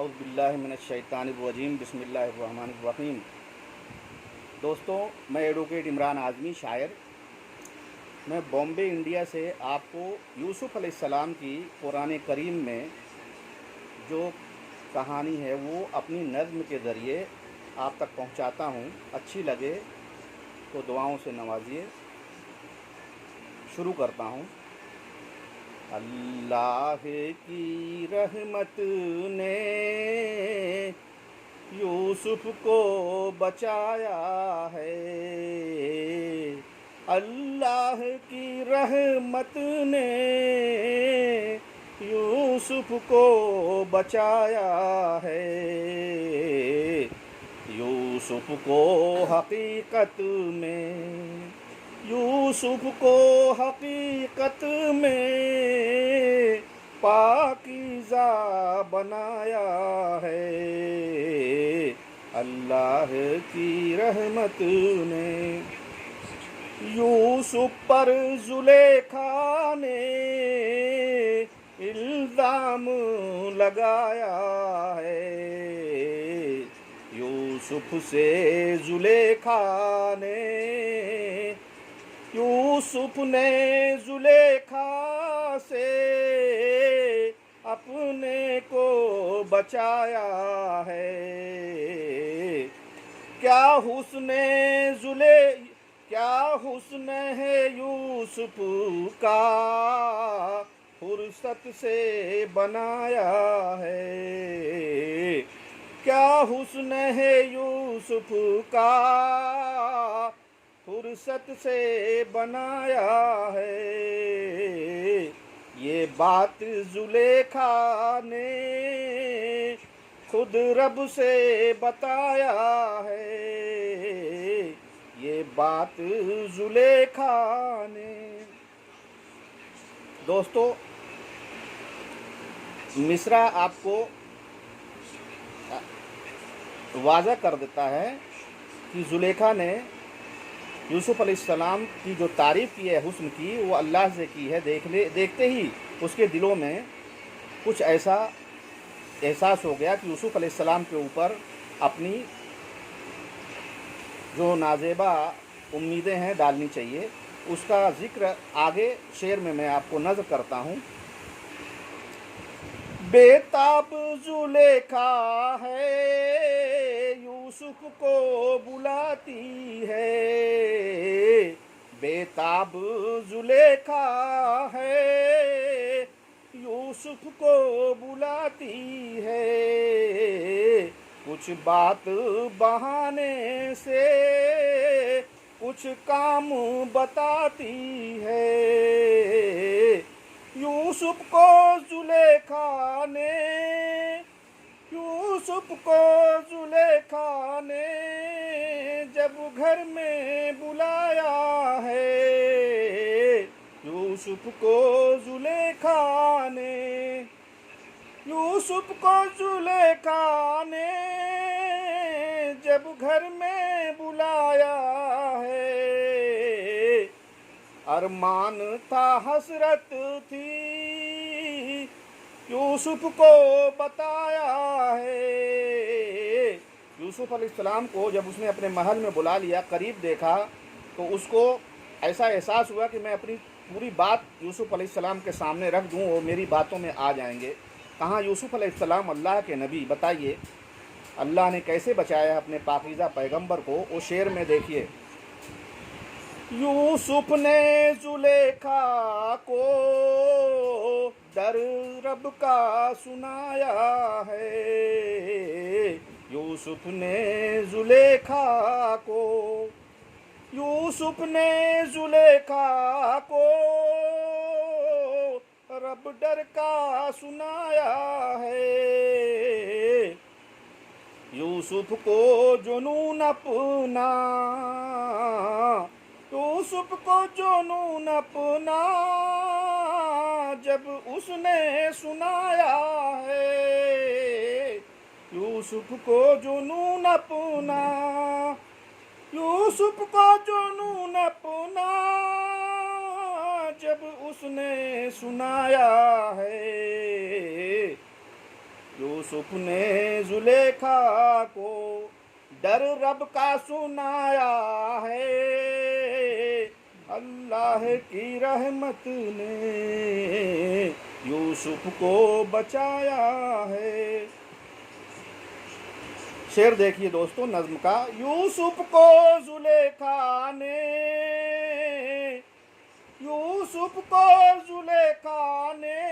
औज़ुबिल्लाहि मिनश्शैतानिर्रजीम बिस्मिल्लाहिर्रहमानिर्रहीम। दोस्तों, मैं एडवोकेट इमरान आज़मी शायर। मैं बॉम्बे इंडिया से आपको यूसुफ़ अलैहिस्सलाम की कुरान करीम में जो कहानी है वो अपनी नज़्म के ज़रिए आप तक पहुंचाता हूं। अच्छी लगे तो दुआओं से नवाजिए। शुरू करता हूं। अल्लाह की रहमत ने यूसुफ को बचाया है। अल्लाह की रहमत ने यूसुफ को बचाया है। यूसुफ को हकीकत में यूसुफ को हकीकत में पाकीज़ा बनाया है। अल्लाह की रहमत ने यूसुफ पर जुलेखा ने इल्ज़ाम लगाया है। यूसुफ से जुलेखा ने यूसुफ ने जुलेखा से अपने को बचाया है। क्या हुस्न है यूसुफ का फुर्सत से बनाया है। क्या हुस्न है यूसुफ का फुर्सत से बनाया है। ये बात जुलेखा ने खुद रब से बताया है। ये बात जुलेखा ने। दोस्तों, मिसरा आपको वाज़ा कर देता है कि जुलेखा ने यूसुफ अलैहिस्सलाम की जो तारीफ़ की है हुस्न की, वो अल्लाह से की है। देखते ही उसके दिलों में कुछ ऐसा एहसास हो गया कि यूसुफ अलैहिस्सलाम के ऊपर अपनी जो नाज़ेबा उम्मीदें हैं डालनी चाहिए। उसका ज़िक्र आगे शेर में मैं आपको नज़्म करता हूँ। बेताब जुलेखा है यूसुफ को बुलाती है। बेताब जुलेखा है यूसुफ को बुलाती है। कुछ बात बहाने से कुछ काम बताती है। यूसुफ को जुलेखा ने जब घर में बुलाया है। यूसुफ को जुलेखा ने जब घर में बुलाया है। अरमान था, हसरत थी, यूसुफ को बताया है। यूसुफ अलैहिस्सलाम को जब उसने अपने महल में बुला लिया, करीब देखा, तो उसको ऐसा एहसास हुआ कि मैं अपनी पूरी बात यूसुफ अलैहिस्सलाम के सामने रख दूं, वो मेरी बातों में आ जाएंगे। कहाँ यूसुफ अलैहिस्सलाम अल्लाह के नबी, बताइए अल्लाह ने कैसे बचाया अपने पाकीज़ा पैगंबर को। वो शेर में देखिए, यूसुफ ने जुलेखा को दर रब का सुनाया है। यूसुफ ने जुलेखा को रब डर का सुनाया है। यूसुफ को जुनून अपना जब उसने सुनाया है। यूसुफ को जुनून अपना जब उसने सुनाया है। यूसुफ ने जुलेखा को डर रब का सुनाया है। अल्लाह की रहमत ने यूसुफ को बचाया है। शेर देखिए दोस्तों नज्म का। यूसुफ को जुलेखा ने, यूसुफ को जुलेखा ने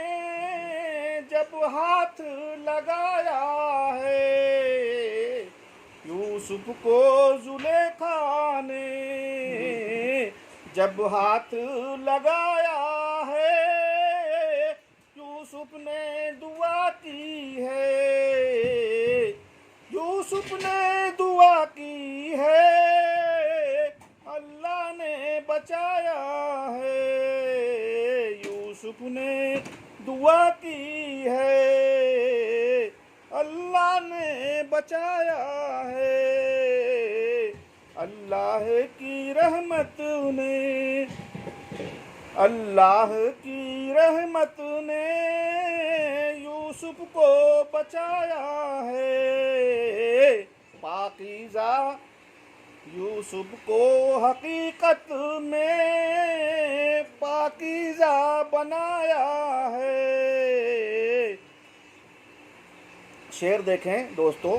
जब हाथ लगाया है। यूसुफ को जुलेखा ने जब हाथ लगाया है। यूसुफ ने दुआ की है, यूसुफ ने दुआ की है, अल्लाह ने बचाया है। यूसुफ ने दुआ की है, अल्लाह ने बचाया है। अल्लाह की रहमत ने, अल्लाह की रहमत ने यूसुफ को बचाया है। पाकीज़ा यूसुफ को हकीकत में पाकीज़ा बनाया है। शेर देखें दोस्तों।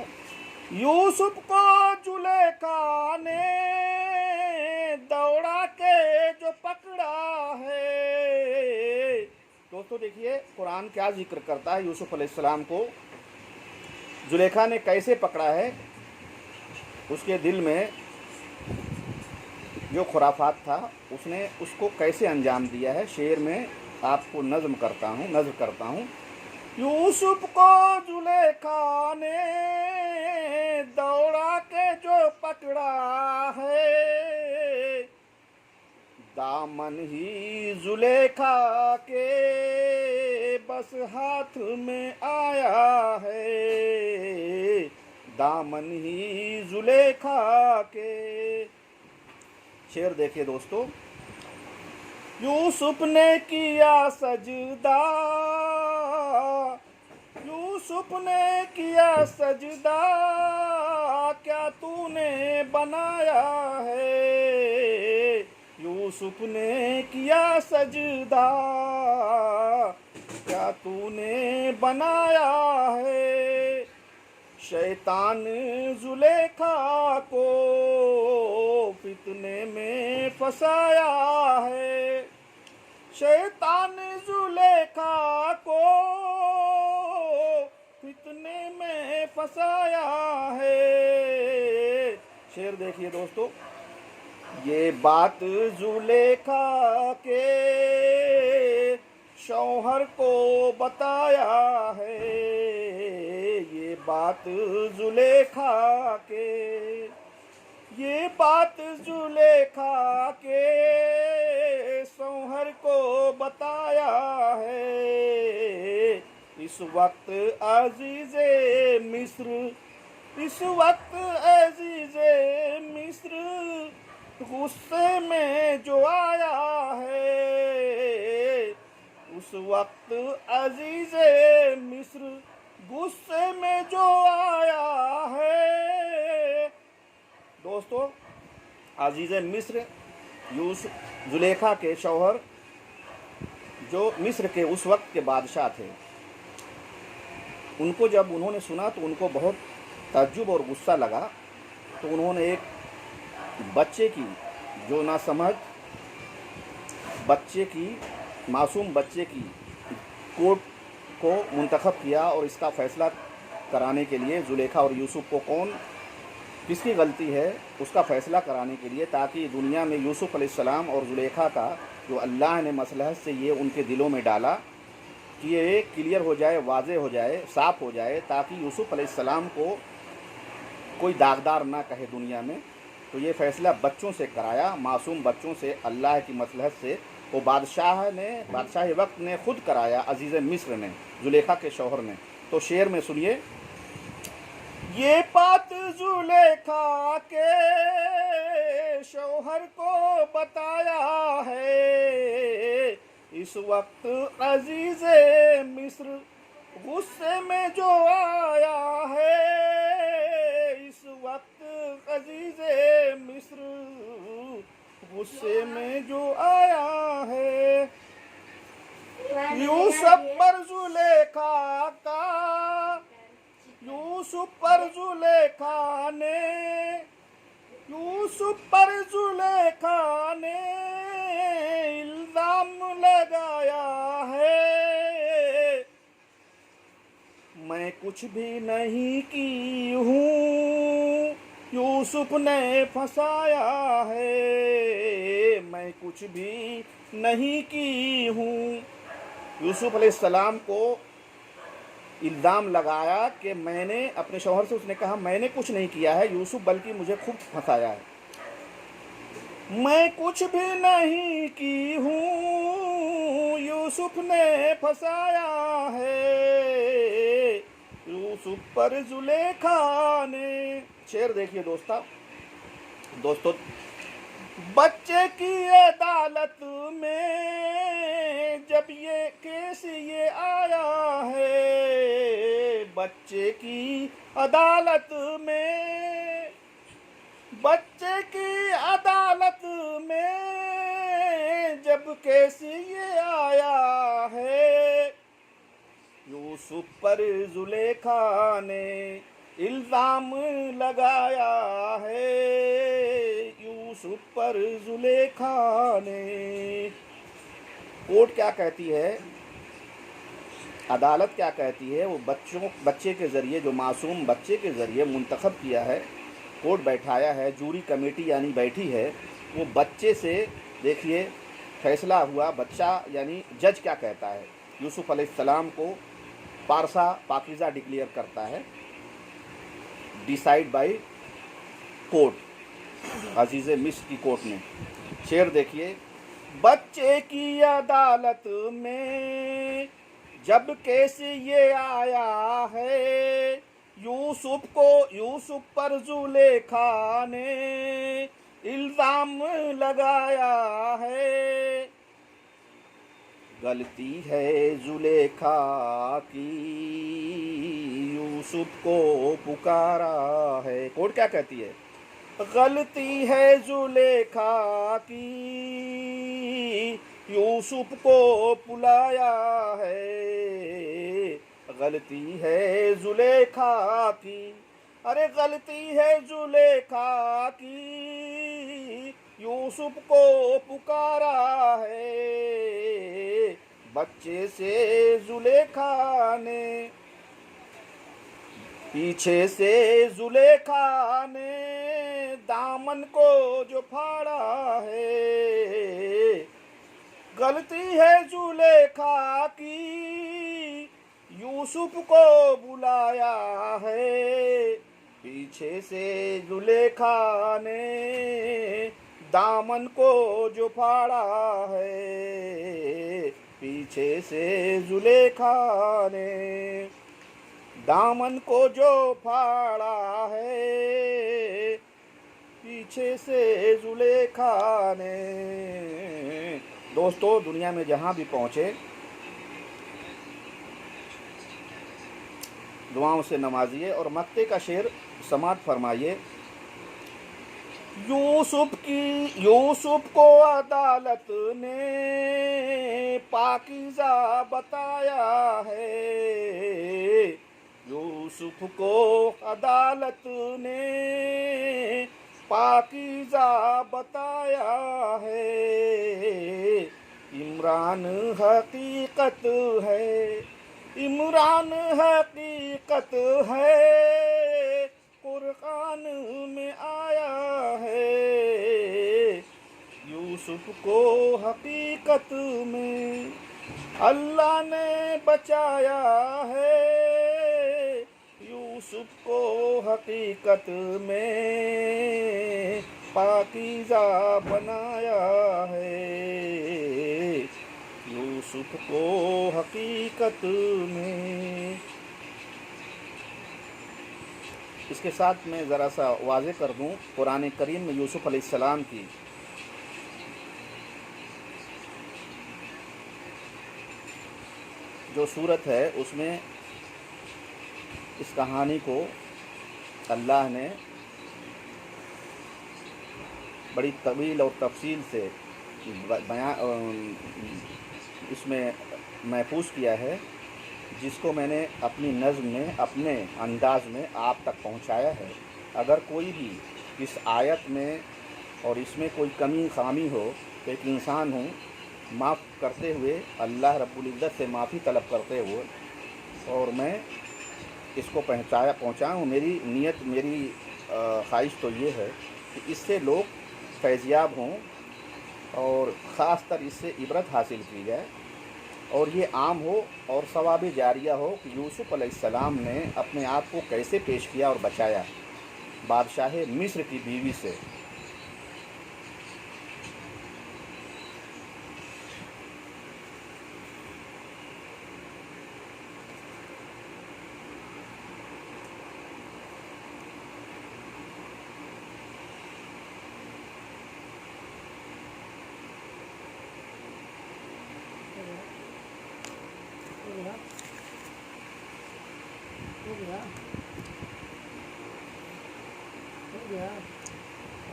यूसुफ को जुलेखा ने दौड़ा के जो पकड़ा है। दोस्तों देखिए कुरान क्या जिक्र करता है यूसुफ अलैहिस्सलाम को जुलेखा ने कैसे पकड़ा है। उसके दिल में जो खुराफात था उसने उसको कैसे अंजाम दिया है। शेर में आपको नज़्म करता हूँ। यूसुफ को जुलेखा ने दौड़ा के जो पकड़ा है। दामन ही जुलेखा के बस हाथ में आया है। दामन ही जुलेखा के। शेर देखिए दोस्तों। यूसुफ ने किया सजदा, यूसुफ ने किया सजदा, क्या तूने बनाया है। यूसुफ ने किया सजदा, क्या तूने बनाया है। शैतान जुलेखा को फितने में फंसाया है। शैतान जुलेखा को फितने में फंसाया है। शेर देखिए दोस्तों। ये बात जुलेखा के शौहर को बताया है। ये बात जुलेखा के, ये बात जुलेखा के शौहर को बताया है। इस वक्त अजीज़े मिस्र, इस वक्त अजीज़े मिस्र गुस्से में जो आया है। उस वक्त अजीज़े मिस्र गुस्से में जो आया है। दोस्तों अजीज़ मिस्र यूसुफ जुलेखा के शौहर जो मिस्र के उस वक्त के बादशाह थे, उनको जब उन्होंने सुना तो उनको बहुत ताज्जुब और गुस्सा लगा। तो उन्होंने एक बच्चे की, जो नासमझ बच्चे की, मासूम बच्चे की कोर्ट को मुंतखब किया और इसका फ़ैसला कराने के लिए जुलेखा और यूसुफ को कौन किसकी गलती है उसका फ़ैसला कराने के लिए, ताकि दुनिया में यूसुफ अलैहिस्सलाम और जुलेखा का जो अल्लाह ने मसलहत से ये उनके दिलों में डाला कि ये क्लियर हो जाए, वाज़े हो जाए, साफ़ हो जाए, ताकि यूसुफ अलैहिस्सलाम को कोई दागदार ना कहे दुनिया में। तो ये फ़ैसला बच्चों से कराया, मासूम बच्चों से, अल्लाह की मसलहत से। वो बादशाह वक्त ने खुद कराया, अजीज़ मिस्र ने, जुलेखा के शौहर ने। तो शेर में सुनिए। ये बात जुलेखा के शौहर को बताया है। इस वक्त अजीज़े मिस्र गुस्से में जो आया है इस वक्त अजीज़े मिस्र, गुस्से में जो आया है यूसुफ पर जुलेखा का, यूसुफ पर जुलेखा ने, यूसुफ पर जुलेखा ने इल्जाम लगाया है, मैं कुछ भी नहीं की हूँ यूसुफ ने फंसाया है, मैं कुछ भी नहीं की हूँ। यूसुफ अलैहिस्सलाम को इल्ज़ाम लगाया कि मैंने अपने शौहर से, उसने कहा मैंने कुछ नहीं किया है यूसुफ, बल्कि मुझे खुद फंसाया है, मैं कुछ भी नहीं की हूँ यूसुफ ने फंसाया है, यूसुफ पर जुलेखा ने। शेर देखिए दोस्तों, बच्चे की अदालत में जब ये केस ये आया है, बच्चे की अदालत में, बच्चे की अदालत में जब केस ये आया है, यूसुफ पर जुलेखा ने इल्जाम लगाया है, यूसुफ पर जुलेखा ने। कोर्ट क्या कहती है, अदालत क्या कहती है, वो बच्चे के ज़रिए, जो मासूम बच्चे के ज़रिए मुंतखब किया है, कोर्ट बैठाया है, जूरी कमेटी यानी बैठी है, वो बच्चे से देखिए फैसला हुआ। बच्चा यानी जज क्या कहता है, यूसुफ अलैहिस्सलाम को पारसा पाकीज़ा डिक्लेयर करता है, डिसाइड बाय कोर्ट, अजीज़े मिस्र की कोर्ट ने। शेर देखिए, बच्चे की अदालत में जब केस ये आया है, यूसुफ पर जुलेखा ने इल्ज़ाम लगाया है, गलती है जुलेखा की यूसुफ को पुकारा है। कोर्ट क्या कहती है, गलती है जुलेखा की यूसुफ को बुलाया है, गलती है जुलेखा की, अरे गलती है जुलेखा की यूसुफ को पुकारा है, बच्चे से जुलेखा ने, पीछे से जुलेखा ने दामन को जो फाड़ा है, गलती है जुलेखा की यूसुफ को बुलाया है, पीछे से जुलेखा ने दामन को जो फाड़ा है, पीछे से जुलेखा ने दामन को जो फाड़ा है, पीछे से जुलेखा ने। दोस्तों, दुनिया में जहाँ भी पहुँचे दुआओं से नवाजिए और मक्ते का शेर समात फरमाइए। यूसुफ को अदालत ने पाकीज़ा बताया है, यूसुफ को अदालत ने पाकीज़ा बताया है, इमरान हकीकत है, इमरान हकीकत है, कुरान में आया है, यूसुफ को हकीकत में अल्लाह ने बचाया है, यूसुफ को हकीकत में पाकीज़ा बनाया है, यूसुफ को हकीकत में। इसके साथ मैं ज़रा सा वाज़े कर दूं, कुरान करीम में यूसुफ अलैहिस्सलाम की जो सूरत है उसमें इस कहानी को अल्लाह ने बड़ी तवील और तफसील से बयां इसमें महफूज किया है, जिसको मैंने अपनी नज़्म में अपने अंदाज़ में आप तक पहुंचाया है। अगर कोई भी इस आयत में और इसमें कोई कमी खामी हो तो एक इंसान हूँ, माफ़ करते हुए अल्लाह रब्बुल इज़्ज़त से माफ़ी तलब करते हुए और मैं इसको पहुँचाऊँ। मेरी नीयत, मेरी ख्वाहिश तो ये है कि इससे लोग फैज़याब हों और ख़ास कर इससे इबरत हासिल की जाए और ये आम हो और सवाब जारिया हो कि यूसुफ़ अलैहिस्सलाम ने अपने आप को कैसे पेश किया और बचाया बादशाह मिस्र की बीवी से।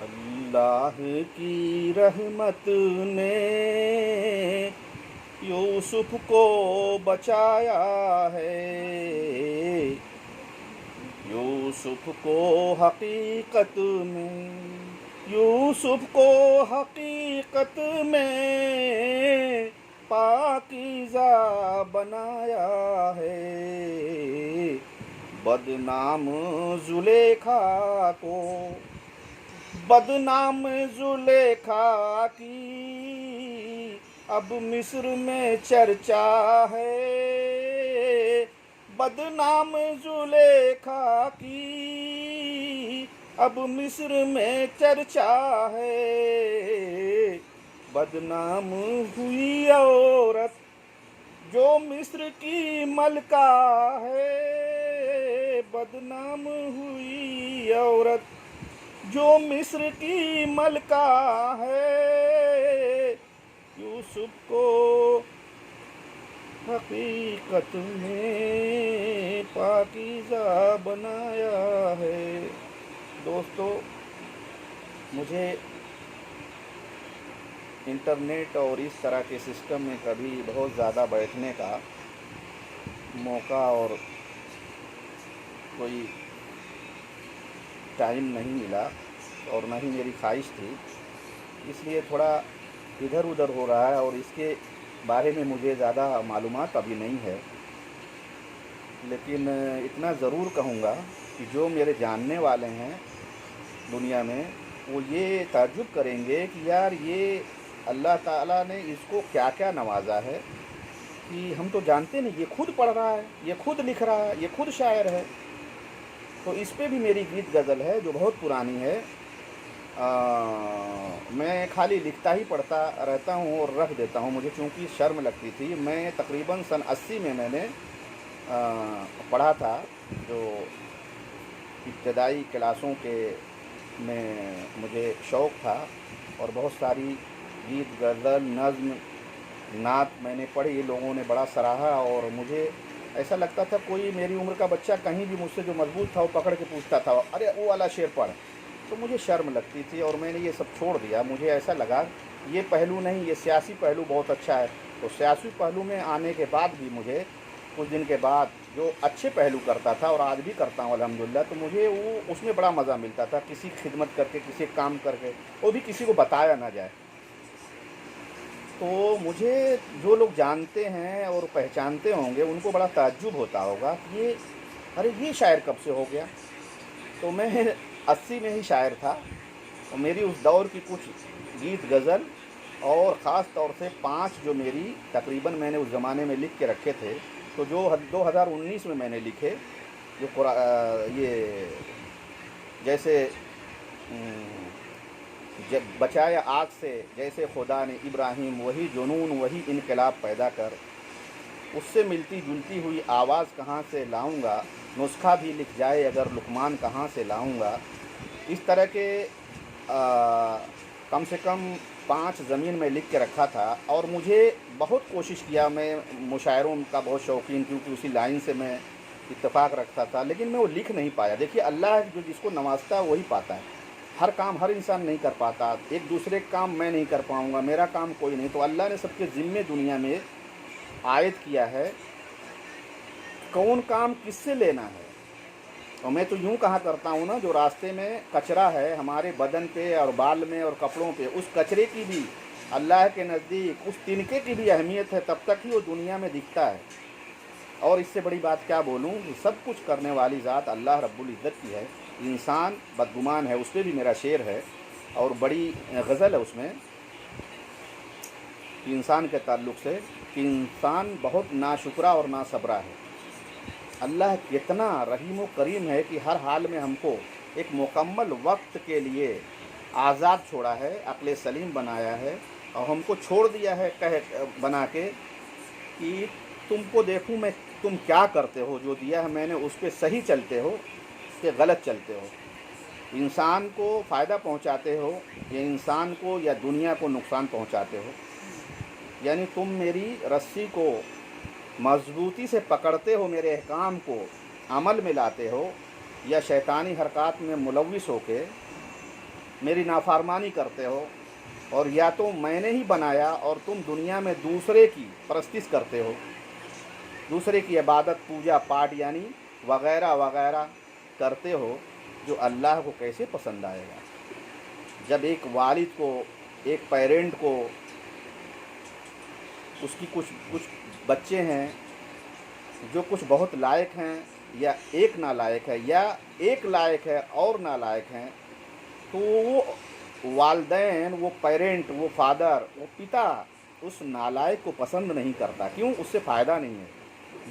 अल्लाह की रहमत ने यूसुफ को बचाया है। यूसुफ को हकीकत में, यूसुफ को हकीकत में पाकीज़ा बनाया है। बदनाम जुलेखा को, बदनाम जुलेखा की अब मिस्र में चर्चा है। बदनाम जुलेखा की अब मिस्र में चर्चा है। बदनाम हुई औरत जो मिस्र की मलका है। बदनाम हुई औरत जो मिस्र की मलका है। यूसुफ को हकीकत में पाकीज़ा बनाया है। दोस्तों, मुझे इंटरनेट और इस तरह के सिस्टम में कभी बहुत ज़्यादा बैठने का मौका और कोई टाइम नहीं मिला और न ही मेरी ख्वाहिश थी, इसलिए थोड़ा इधर उधर हो रहा है और इसके बारे में मुझे ज़्यादा मालूमात अभी नहीं है। लेकिन इतना ज़रूर कहूँगा कि जो मेरे जानने वाले हैं दुनिया में, वो ये ताज्जुब करेंगे कि यार ये अल्लाह ताला ने इसको क्या क्या नवाजा है कि हम तो जानते नहीं। ये खुद पढ़ रहा है, ये खुद लिख रहा है, ये खुद शायर है। तो इस पे भी मेरी गीत गज़ल है जो बहुत पुरानी है। मैं खाली लिखता ही पढ़ता रहता हूँ और रख देता हूँ, मुझे चूँकि शर्म लगती थी। मैं तकरीबन सन 80 में मैंने पढ़ा था, जो इब्तदाई क्लासों के में मुझे शौक़ था और बहुत सारी गीत गज़ल नज़्म नात मैंने पढ़ी, लोगों ने बड़ा सराहा और मुझे ऐसा लगता था कोई मेरी उम्र का बच्चा कहीं भी मुझसे जो मजबूत था वो पकड़ के पूछता था, अरे वो वाला शेर पढ़। तो मुझे शर्म लगती थी और मैंने ये सब छोड़ दिया। मुझे ऐसा लगा ये पहलू नहीं, ये सियासी पहलू बहुत अच्छा है। तो सियासी पहलू में आने के बाद भी मुझे कुछ दिन के बाद जो अच्छे पहलू करता था और आज भी करता हूँ अल्हम्दुलिल्लाह, तो मुझे वो उसमें बड़ा मज़ा मिलता था। किसी खिदमत करके, किसी काम करके, वो भी किसी को बताया ना जाए। तो मुझे जो लोग जानते हैं और पहचानते होंगे उनको बड़ा ताज्जुब होता होगा कि ये, अरे ये शायर कब से हो गया। तो मैं 80 में ही शायर था और मेरी उस दौर की कुछ गीत गज़ल और ख़ास तौर से 5 जो मेरी तकरीबन मैंने उस ज़माने में लिख के रखे थे, तो जो 2019 में मैंने लिखे, जो ये जैसे जब बचाया आग से जैसे खुदा ने इब्राहीम, वही जुनून वही इनकलाब पैदा कर, उससे मिलती जुलती हुई आवाज़ कहाँ से लाऊंगा, नुस्खा भी लिख जाए अगर लुकमान कहाँ से लाऊंगा। इस तरह के कम से कम 5 ज़मीन में लिख के रखा था और मुझे बहुत कोशिश किया। मैं मुशायरों का बहुत शौकीन, क्योंकि उसी लाइन से मैं इत्तेफाक रखता था, लेकिन मैं वो लिख नहीं पाया। देखिए अल्लाह जो जिसको नवाजता है वही पाता है। हर काम हर इंसान नहीं कर पाता। एक दूसरे का काम मैं नहीं कर पाऊँगा, मेरा काम कोई नहीं, तो अल्लाह ने सबके ज़िम्मे दुनिया में आयत किया है कौन काम किससे लेना है। और मैं तो यूँ कहा करता हूँ ना, जो रास्ते में कचरा है हमारे बदन पे और बाल में और कपड़ों पे, उस कचरे की भी अल्लाह के नज़दीक उस तिनके की भी अहमियत है, तब तक ही वो दुनिया में दिखता है। और इससे बड़ी बात क्या बोलूँ कि सब कुछ करने वाली ज़ात अल्लाह रब्बुल इज़्ज़त की है। इंसान बदगुमान है, उस पर भी मेरा शेर है और बड़ी गज़ल है उसमें इंसान के ताल्लुक़ से कि इंसान बहुत नाशुक्रा और नासब्रा है। अल्लाह कितना रहीम व करीम है कि हर हाल में हमको एक मुकम्मल वक्त के लिए आज़ाद छोड़ा है, अक्ल सलीम बनाया है और हमको छोड़ दिया है कह बना के कि तुमको देखूं मैं तुम क्या करते हो, जो दिया है मैंने उस पर सही चलते हो कि गलत चलते हो, इंसान को फ़ायदा पहुंचाते हो या इंसान को या दुनिया को नुकसान पहुंचाते हो। यानी तुम मेरी रस्सी को मजबूती से पकड़ते हो, मेरे अहकाम को अमल में लाते हो, या शैतानी हरकत में मुलव्विस होके मेरी नाफरमानी करते हो, और या तो मैंने ही बनाया और तुम दुनिया में दूसरे की परस्तिश करते हो, दूसरे की इबादत पूजा पाठ यानी वगैरह वगैरह करते हो, जो अल्लाह को कैसे पसंद आएगा। जब एक वालिद को, एक पेरेंट को, उसकी कुछ बच्चे हैं जो कुछ बहुत लायक हैं या एक नालायक है या एक लायक है और नालायक हैं, तो वो वालदैन, वो पेरेंट, वो फादर, वो पिता उस नालायक को पसंद नहीं करता। क्यों? उससे फ़ायदा नहीं है,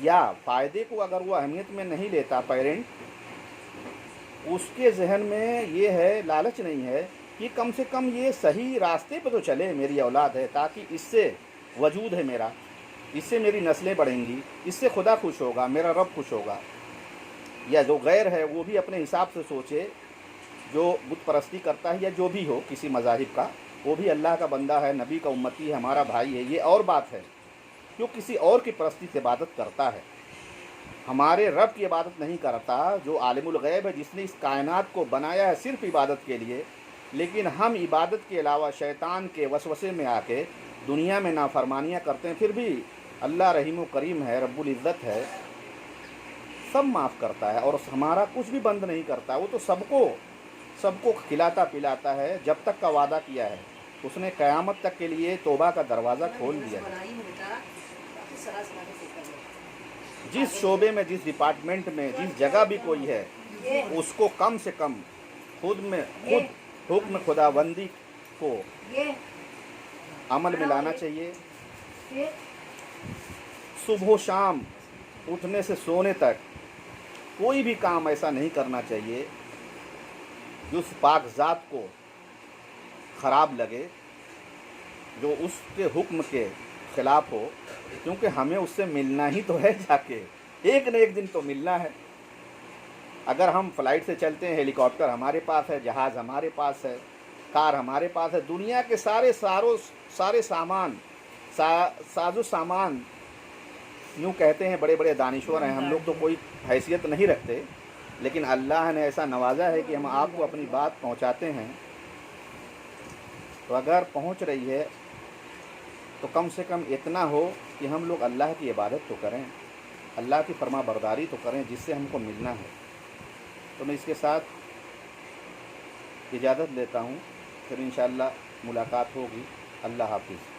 या फ़ायदे को अगर वो अहमियत में नहीं लेता पेरेंट, उसके जहन में ये है, लालच नहीं है कि कम से कम ये सही रास्ते पे तो चले, मेरी औलाद है, ताकि इससे वजूद है मेरा, इससे मेरी नस्लें बढ़ेंगी, इससे खुदा खुश होगा, मेरा रब खुश होगा। या जो गैर है वो भी अपने हिसाब से सोचे, जो बुत परस्ती करता है या जो भी हो किसी मज़ाहिब का, वो भी अल्लाह का बंदा है, नबी का उम्मती है, हमारा भाई है, ये और बात है। जो किसी और की परस्ती से इबादत करता है, हमारे रब की इबादत नहीं करता, जो आलिमुल गैब है, जिसने इस कायनात को बनाया है सिर्फ इबादत के लिए, लेकिन हम इबादत के अलावा शैतान के वसवसे में आके दुनिया में नाफरमानियाँ करते हैं। फिर भी अल्लाह रहीम व करीम है, रब्बुल इज़्ज़त है, सब माफ़ करता है और हमारा कुछ भी बंद नहीं करता। वो तो सबको खिलाता पिलाता है, जब तक का वादा किया है उसने क़यामत तक के लिए तौबा का दरवाज़ा खोल दिया है। जिस शोबे में, जिस डिपार्टमेंट में, जिस जगह भी कोई है, उसको कम से कम खुद हुक्म खुदाबंदी को अमल में लाना चाहिए। सुबह शाम उठने से सोने तक कोई भी काम ऐसा नहीं करना चाहिए जो उस पाक ज़ात को ख़राब लगे, जो उसके हुक्म के ख़िलाफ़ हो, क्योंकि हमें उससे मिलना ही तो है, जाके एक न एक दिन तो मिलना है। अगर हम फ्लाइट से चलते हैं, हेलीकॉप्टर हमारे पास है, जहाज़ हमारे पास है, कार हमारे पास है, दुनिया के सारे सामान, साजो सामान, यूँ कहते हैं बड़े बड़े दानिश्वर हैं, हम लोग तो कोई हैसियत नहीं रखते, लेकिन अल्लाह ने ऐसा नवाजा है कि हम आपको अपनी बात पहुंचाते हैं। तो अगर पहुंच रही है तो कम से कम इतना हो कि हम लोग अल्लाह की इबादत तो करें, अल्लाह की फरमा बरदारी तो करें, जिससे हमको मिलना है। तो मैं इसके साथ इजाज़त लेता हूँ, फिर इंशाअल्लाह मुलाकात होगी। अल्लाह हाफिज़।